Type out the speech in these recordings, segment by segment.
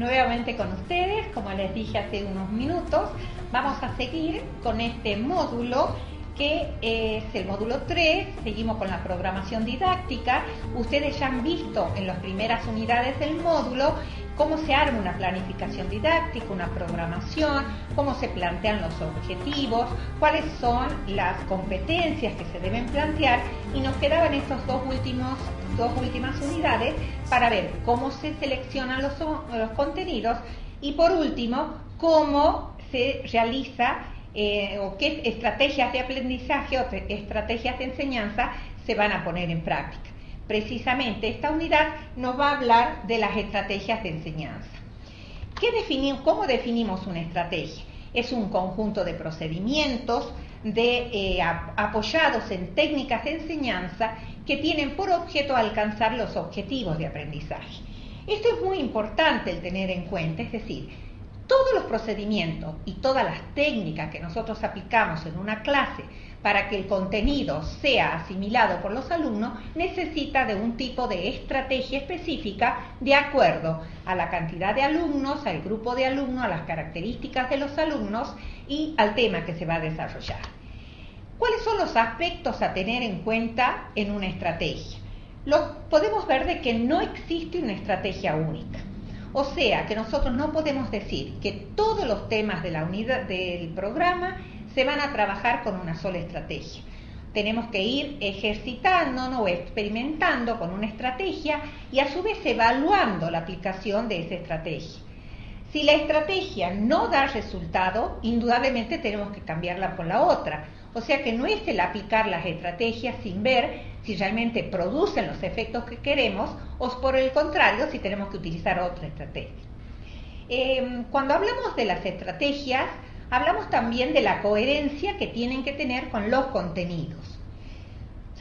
nuevamente con ustedes. Como les dije hace unos minutos, vamos a seguir con este módulo que es el módulo 3, seguimos con la programación didáctica. Ustedes ya han visto en las primeras unidades del módulo cómo se arma una planificación didáctica, una programación, cómo se plantean los objetivos, cuáles son las competencias que se deben plantear, y nos quedaban estas dos últimas unidades para ver cómo se seleccionan los contenidos y, por último, cómo se realiza o qué estrategias de aprendizaje o estrategias de enseñanza se van a poner en práctica. Precisamente esta unidad nos va a hablar de las estrategias de enseñanza. ¿Cómo definimos una estrategia? Es un conjunto de procedimientos apoyados en técnicas de enseñanza que tienen por objeto alcanzar los objetivos de aprendizaje. Esto es muy importante el tener en cuenta, es decir, todos los procedimientos y todas las técnicas que nosotros aplicamos en una clase para que el contenido sea asimilado por los alumnos necesita de un tipo de estrategia específica de acuerdo a la cantidad de alumnos, al grupo de alumnos, a las características de los alumnos y al tema que se va a desarrollar. ¿Cuáles son los aspectos a tener en cuenta en una estrategia? Podemos ver de que no existe una estrategia única. O sea, que nosotros no podemos decir que todos los temas de la unidad del programa se van a trabajar con una sola estrategia. Tenemos que ir ejercitándonos o experimentando con una estrategia y a su vez evaluando la aplicación de esa estrategia. Si la estrategia no da resultado, indudablemente tenemos que cambiarla por la otra. O sea que no es el aplicar las estrategias sin ver si realmente producen los efectos que queremos o por el contrario si tenemos que utilizar otra estrategia. Cuando hablamos de las estrategias, hablamos también de la coherencia que tienen que tener con los contenidos.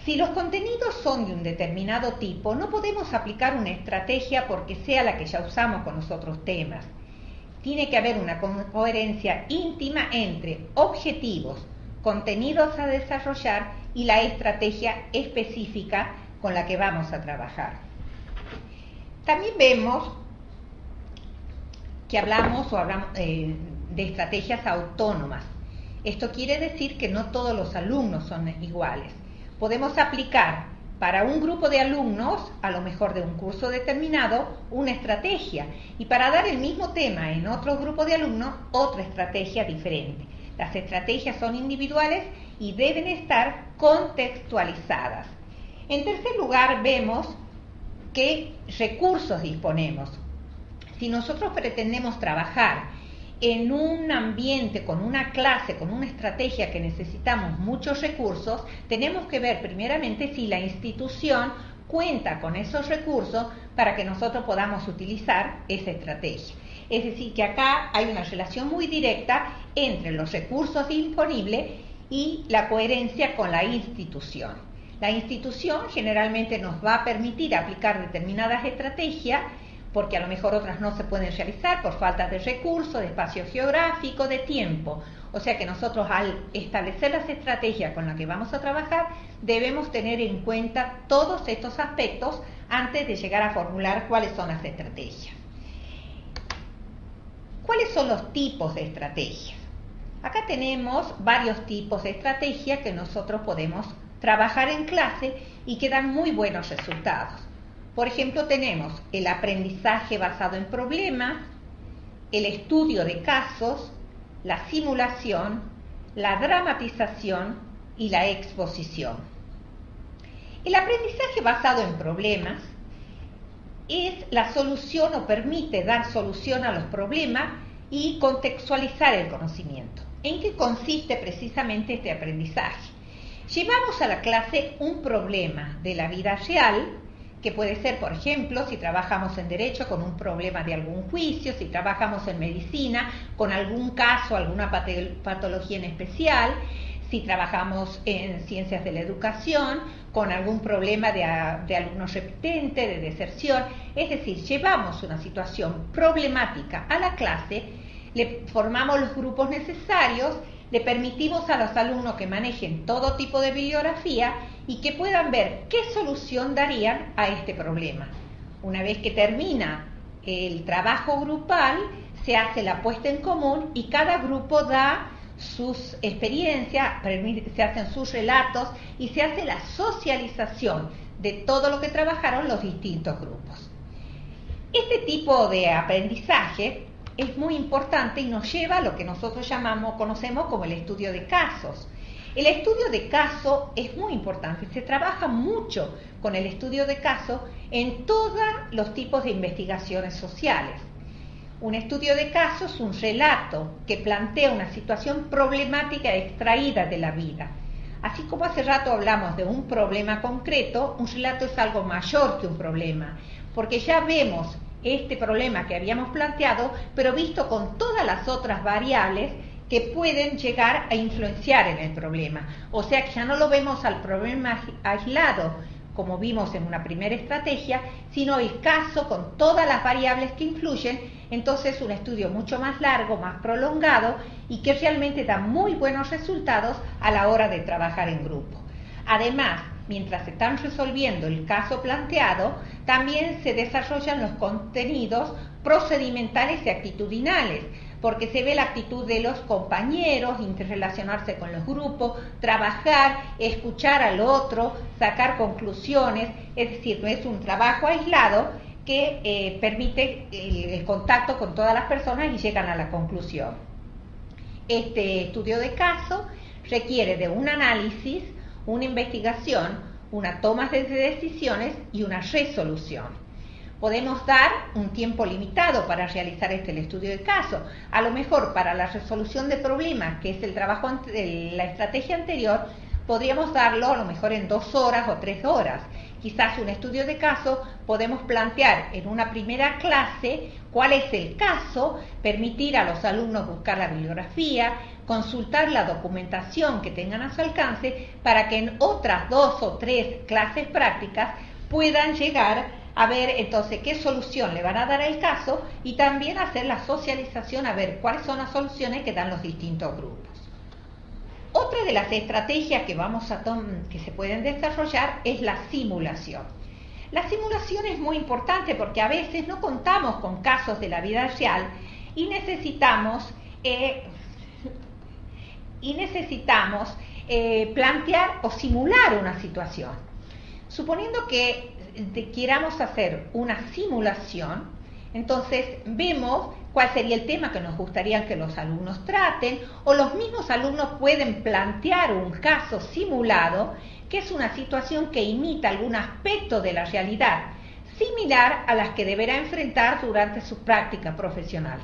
Si los contenidos son de un determinado tipo, no podemos aplicar una estrategia porque sea la que ya usamos con los otros temas. Tiene que haber una coherencia íntima entre objetivos, contenidos a desarrollar y la estrategia específica con la que vamos a trabajar. También vemos que hablamos de estrategias autónomas. Esto quiere decir que no todos los alumnos son iguales. Podemos aplicar para un grupo de alumnos, a lo mejor de un curso determinado, una estrategia, y para dar el mismo tema en otro grupo de alumnos, otra estrategia diferente. Las estrategias son individuales y deben estar contextualizadas. En tercer lugar, vemos qué recursos disponemos. Si nosotros pretendemos trabajar en un ambiente, con una clase, con una estrategia que necesitamos muchos recursos, tenemos que ver primeramente si la institución cuenta con esos recursos para que nosotros podamos utilizar esa estrategia. Es decir, que acá hay una relación muy directa entre los recursos disponibles y la coherencia con la institución. La institución generalmente nos va a permitir aplicar determinadas estrategias porque a lo mejor otras no se pueden realizar por falta de recursos, de espacio geográfico, de tiempo. O sea que nosotros al establecer las estrategias con las que vamos a trabajar debemos tener en cuenta todos estos aspectos antes de llegar a formular cuáles son las estrategias. ¿Cuáles son los tipos de estrategias? Acá tenemos varios tipos de estrategias que nosotros podemos trabajar en clase y que dan muy buenos resultados. Por ejemplo, tenemos el aprendizaje basado en problemas, el estudio de casos, la simulación, la dramatización y la exposición. El aprendizaje basado en problemas es la solución o permite dar solución a los problemas y contextualizar el conocimiento. ¿En qué consiste precisamente este aprendizaje? Llevamos a la clase un problema de la vida real, que puede ser, por ejemplo, si trabajamos en derecho con un problema de algún juicio, si trabajamos en medicina con algún caso, alguna patología en especial, si trabajamos en ciencias de la educación con algún problema de alumnos repitentes, de deserción. Es decir, llevamos una situación problemática a la clase, le formamos los grupos necesarios, le permitimos a los alumnos que manejen todo tipo de bibliografía y que puedan ver qué solución darían a este problema. Una vez que termina el trabajo grupal, se hace la puesta en común y cada grupo da sus experiencias, se hacen sus relatos y se hace la socialización de todo lo que trabajaron los distintos grupos. Este tipo de aprendizaje es muy importante y nos lleva a lo que nosotros conocemos como el estudio de casos. El estudio de caso es muy importante, se trabaja mucho con el estudio de caso en todos los tipos de investigaciones sociales. Un estudio de caso es un relato que plantea una situación problemática extraída de la vida. Así como hace rato hablamos de un problema concreto, un relato es algo mayor que un problema, porque ya vemos este problema que habíamos planteado, pero visto con todas las otras variables que pueden llegar a influenciar en el problema. O sea que ya no lo vemos al problema aislado, como vimos en una primera estrategia, sino el caso con todas las variables que influyen. Entonces un estudio mucho más largo, más prolongado y que realmente da muy buenos resultados a la hora de trabajar en grupo. Además, mientras se están resolviendo el caso planteado, también se desarrollan los contenidos procedimentales y actitudinales, porque se ve la actitud de los compañeros, interrelacionarse con los grupos, trabajar, escuchar al otro, sacar conclusiones, es decir, no es un trabajo aislado que permite el contacto con todas las personas y llegan a la conclusión. Este estudio de caso requiere de un análisis, una investigación, una toma de decisiones y una resolución. Podemos dar un tiempo limitado para realizar el estudio de caso. A lo mejor para la resolución de problemas, que es el trabajo de la estrategia anterior, podríamos darlo a lo mejor en 2 horas o 3 horas. Quizás un estudio de caso podemos plantear en una primera clase cuál es el caso, permitir a los alumnos buscar la bibliografía, consultar la documentación que tengan a su alcance para que en otras 2 o 3 clases prácticas puedan llegar a ver entonces qué solución le van a dar al caso y también hacer la socialización a ver cuáles son las soluciones que dan los distintos grupos. Otra de las estrategias que se pueden desarrollar es la simulación. La simulación es muy importante porque a veces no contamos con casos de la vida real y necesitamos plantear o simular una situación. Suponiendo que queramos hacer una simulación, entonces vemos cuál sería el tema que nos gustaría que los alumnos traten, o los mismos alumnos pueden plantear un caso simulado, que es una situación que imita algún aspecto de la realidad, similar a las que deberá enfrentar durante su práctica profesional.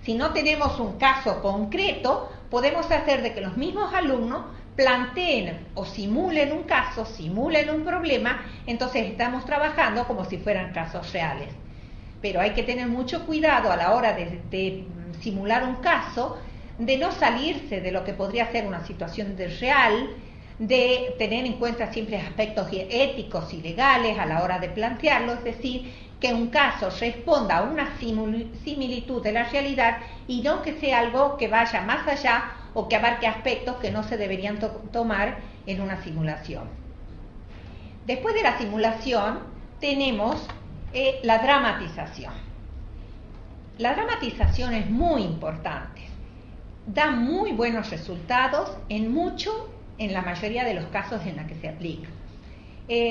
Si no tenemos un caso concreto, podemos hacer de que los mismos alumnos planteen o simulen un caso, simulen un problema, entonces estamos trabajando como si fueran casos reales. Pero hay que tener mucho cuidado a la hora de simular un caso, de no salirse de lo que podría ser una situación real, de tener en cuenta siempre aspectos éticos y legales a la hora de plantearlo, es decir, que un caso responda a una similitud de la realidad y no que sea algo que vaya más allá o que abarque aspectos que no se deberían tomar en una simulación. Después de la simulación tenemos la dramatización. La dramatización es muy importante, da muy buenos resultados en la mayoría de los casos en la que se aplica.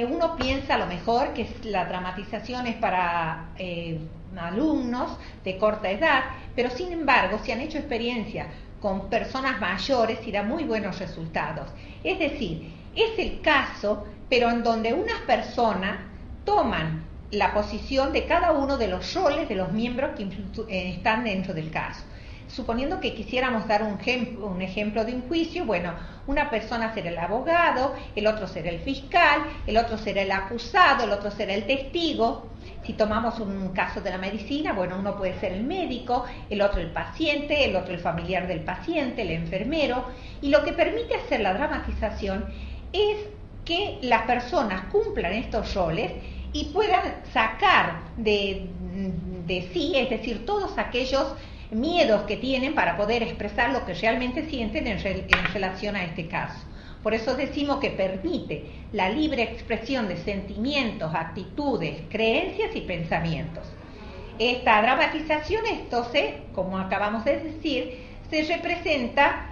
Uno piensa a lo mejor que la dramatización es para alumnos de corta edad, pero sin embargo, si han hecho experiencia con personas mayores, y da muy buenos resultados. Es decir, es el caso, pero en donde unas personas toman la posición de cada uno de los roles de los miembros que están dentro del caso. Suponiendo que quisiéramos dar un ejemplo de un juicio, bueno, una persona será el abogado, el otro será el fiscal, el otro será el acusado, el otro será el testigo. Si tomamos un caso de la medicina, bueno, uno puede ser el médico, el otro el paciente, el otro el familiar del paciente, el enfermero. Y lo que permite hacer la dramatización es que las personas cumplan estos roles y puedan sacar de sí, es decir, todos aquellos miedos que tienen para poder expresar lo que realmente sienten en relación a este caso. Por eso decimos que permite la libre expresión de sentimientos, actitudes, creencias y pensamientos. Esta dramatización, entonces, como acabamos de decir, se representa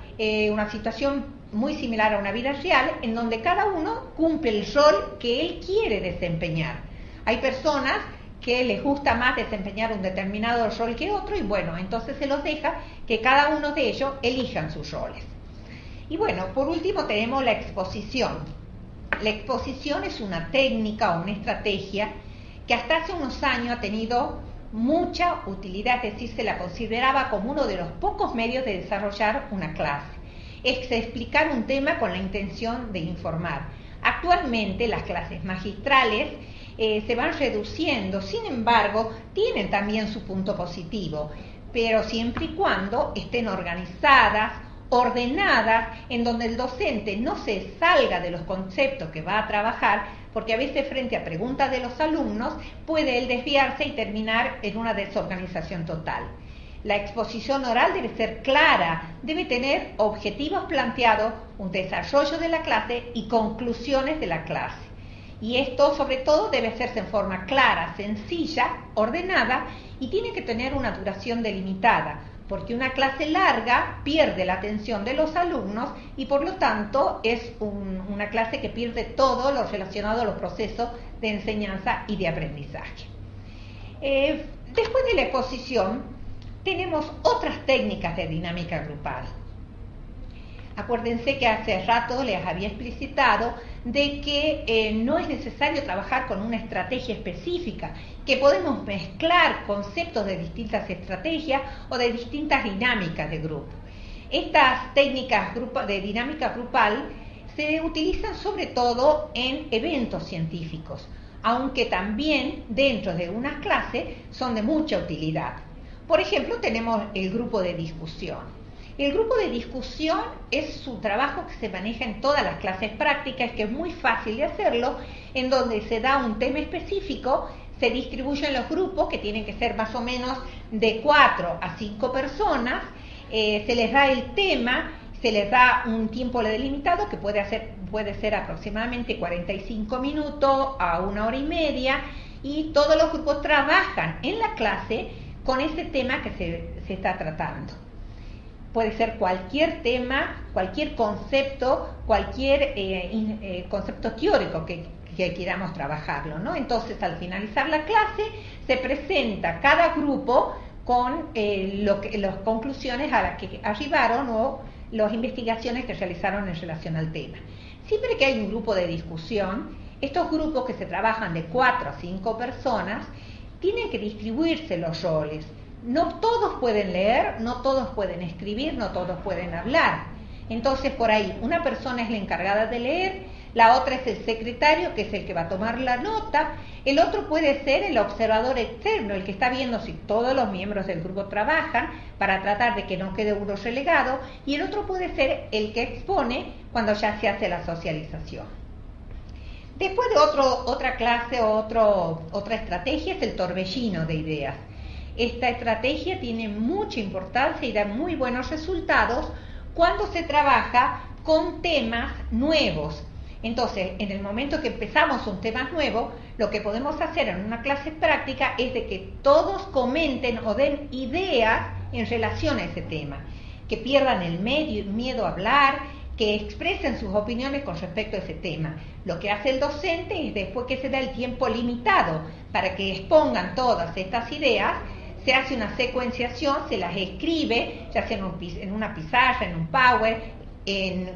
una situación muy similar a una vida real, en donde cada uno cumple el rol que él quiere desempeñar. Hay personas que les gusta más desempeñar un determinado rol que otro, y bueno, entonces se los deja que cada uno de ellos elijan sus roles. Y bueno, por último tenemos la exposición. La exposición es una técnica o una estrategia que hasta hace unos años ha tenido mucha utilidad, es decir, se la consideraba como uno de los pocos medios de desarrollar una clase. Es explicar un tema con la intención de informar. Actualmente las clases magistrales se van reduciendo, sin embargo, tienen también su punto positivo, pero siempre y cuando estén organizadas, ordenadas, en donde el docente no se salga de los conceptos que va a trabajar, porque a veces frente a preguntas de los alumnos puede él desviarse y terminar en una desorganización total. La exposición oral debe ser clara, debe tener objetivos planteados, un desarrollo de la clase y conclusiones de la clase. Y esto sobre todo debe hacerse en forma clara, sencilla, ordenada, y tiene que tener una duración delimitada, porque una clase larga pierde la atención de los alumnos y por lo tanto es una clase que pierde todo lo relacionado a los procesos de enseñanza y de aprendizaje. Después de la exposición tenemos otras técnicas de dinámica grupal. Acuérdense que hace rato les había explicitado de que no es necesario trabajar con una estrategia específica, que podemos mezclar conceptos de distintas estrategias o de distintas dinámicas de grupo. Estas técnicas de dinámica grupal se utilizan sobre todo en eventos científicos, aunque también dentro de una clase son de mucha utilidad. Por ejemplo, tenemos el grupo de discusión. El grupo de discusión es un trabajo que se maneja en todas las clases prácticas, que es muy fácil de hacerlo, en donde se da un tema específico, se distribuyen los grupos, que tienen que ser más o menos de 4 a 5 personas, se les da el tema, se les da un tiempo delimitado, que puede ser aproximadamente 45 minutos a 1 hora y media, y todos los grupos trabajan en la clase con ese tema que se está tratando. Puede ser cualquier tema, cualquier concepto, cualquier concepto teórico que queramos trabajarlo, ¿no? Entonces, al finalizar la clase, se presenta cada grupo con las conclusiones a las que arribaron o las investigaciones que realizaron en relación al tema. Siempre que hay un grupo de discusión, estos grupos que se trabajan de 4 a 5 personas, tienen que distribuirse los roles. No todos pueden leer, no todos pueden escribir, no todos pueden hablar. Entonces, por ahí, una persona es la encargada de leer, la otra es el secretario, que es el que va a tomar la nota, el otro puede ser el observador externo, el que está viendo si todos los miembros del grupo trabajan para tratar de que no quede uno relegado, y el otro puede ser el que expone cuando ya se hace la socialización. Después de otra clase o otra estrategia es el torbellino de ideas. Esta estrategia tiene mucha importancia y da muy buenos resultados cuando se trabaja con temas nuevos. Entonces, en el momento que empezamos un tema nuevo, lo que podemos hacer en una clase práctica es de que todos comenten o den ideas en relación a ese tema, que pierdan el miedo a hablar, que expresen sus opiniones con respecto a ese tema. Lo que hace el docente es, después que se da el tiempo limitado para que expongan todas estas ideas, se hace una secuenciación, se las escribe, ya sea en una pizarra, en un Power,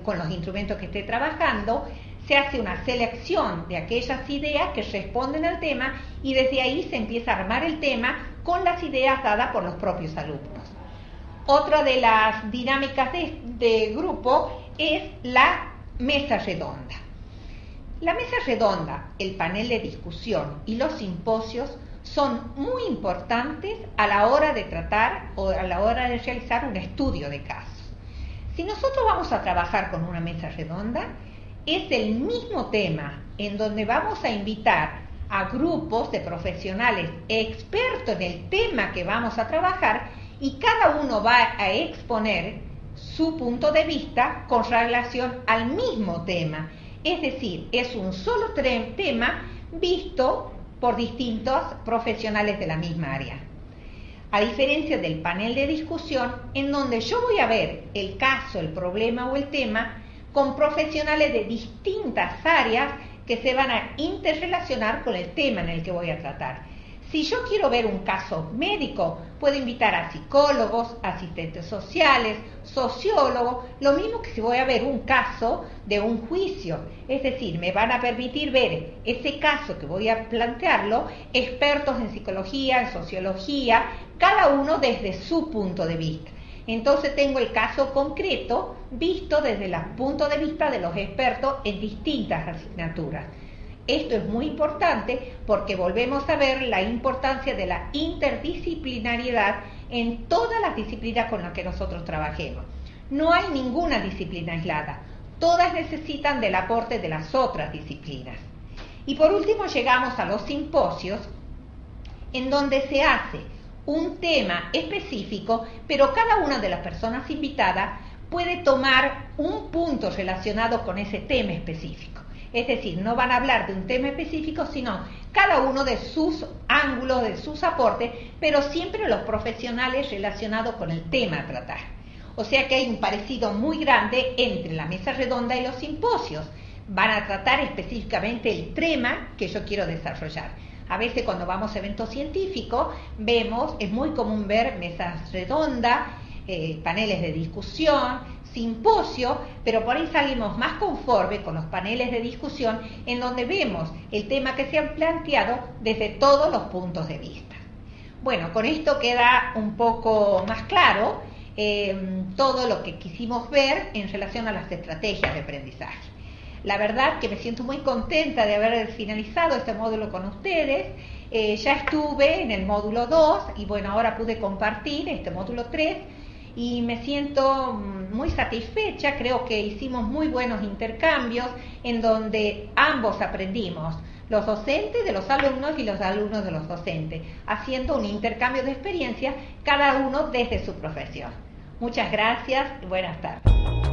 con los instrumentos que esté trabajando, se hace una selección de aquellas ideas que responden al tema y desde ahí se empieza a armar el tema con las ideas dadas por los propios alumnos. Otra de las dinámicas de grupo es la mesa redonda. La mesa redonda, el panel de discusión y los simposios son muy importantes a la hora de tratar o a la hora de realizar un estudio de casos. Si nosotros vamos a trabajar con una mesa redonda, es el mismo tema en donde vamos a invitar a grupos de profesionales expertos en el tema que vamos a trabajar y cada uno va a exponer su punto de vista con relación al mismo tema. Es decir, es un solo tema visto por distintos profesionales de la misma área. a diferencia del panel de discusión, en donde yo voy a ver el caso, el problema o el tema con profesionales de distintas áreas que se van a interrelacionar con el tema en el que voy a tratar. Si yo quiero ver un caso médico, puedo invitar a psicólogos, asistentes sociales, sociólogos, lo mismo que si voy a ver un caso de un juicio. Es decir, me van a permitir ver ese caso que voy a plantearlo, expertos en psicología, en sociología, cada uno desde su punto de vista. Entonces tengo el caso concreto visto desde el punto de vista de los expertos en distintas asignaturas. Esto es muy importante porque volvemos a ver la importancia de la interdisciplinariedad en todas las disciplinas con las que nosotros trabajemos. No hay ninguna disciplina aislada, todas necesitan del aporte de las otras disciplinas. Y por último llegamos a los simposios, en donde se hace un tema específico, pero cada una de las personas invitadas puede tomar un punto relacionado con ese tema específico. Es decir, no van a hablar de un tema específico, sino cada uno de sus ángulos, de sus aportes, pero siempre los profesionales relacionados con el tema a tratar. O sea que hay un parecido muy grande entre la mesa redonda y los simposios. Van a tratar específicamente el tema que yo quiero desarrollar. A veces cuando vamos a eventos científicos, es muy común ver mesas redondas, paneles de discusión, simposio, pero por ahí salimos más conformes con los paneles de discusión en donde vemos el tema que se han planteado desde todos los puntos de vista. Bueno, con esto queda un poco más claro todo lo que quisimos ver en relación a las estrategias de aprendizaje. La verdad que me siento muy contenta de haber finalizado este módulo con ustedes. Ya estuve en el módulo 2 y bueno, ahora pude compartir este módulo 3 y me siento muy satisfecha. Creo que hicimos muy buenos intercambios en donde ambos aprendimos, los docentes de los alumnos y los alumnos de los docentes, haciendo un intercambio de experiencias, cada uno desde su profesión. Muchas gracias y buenas tardes.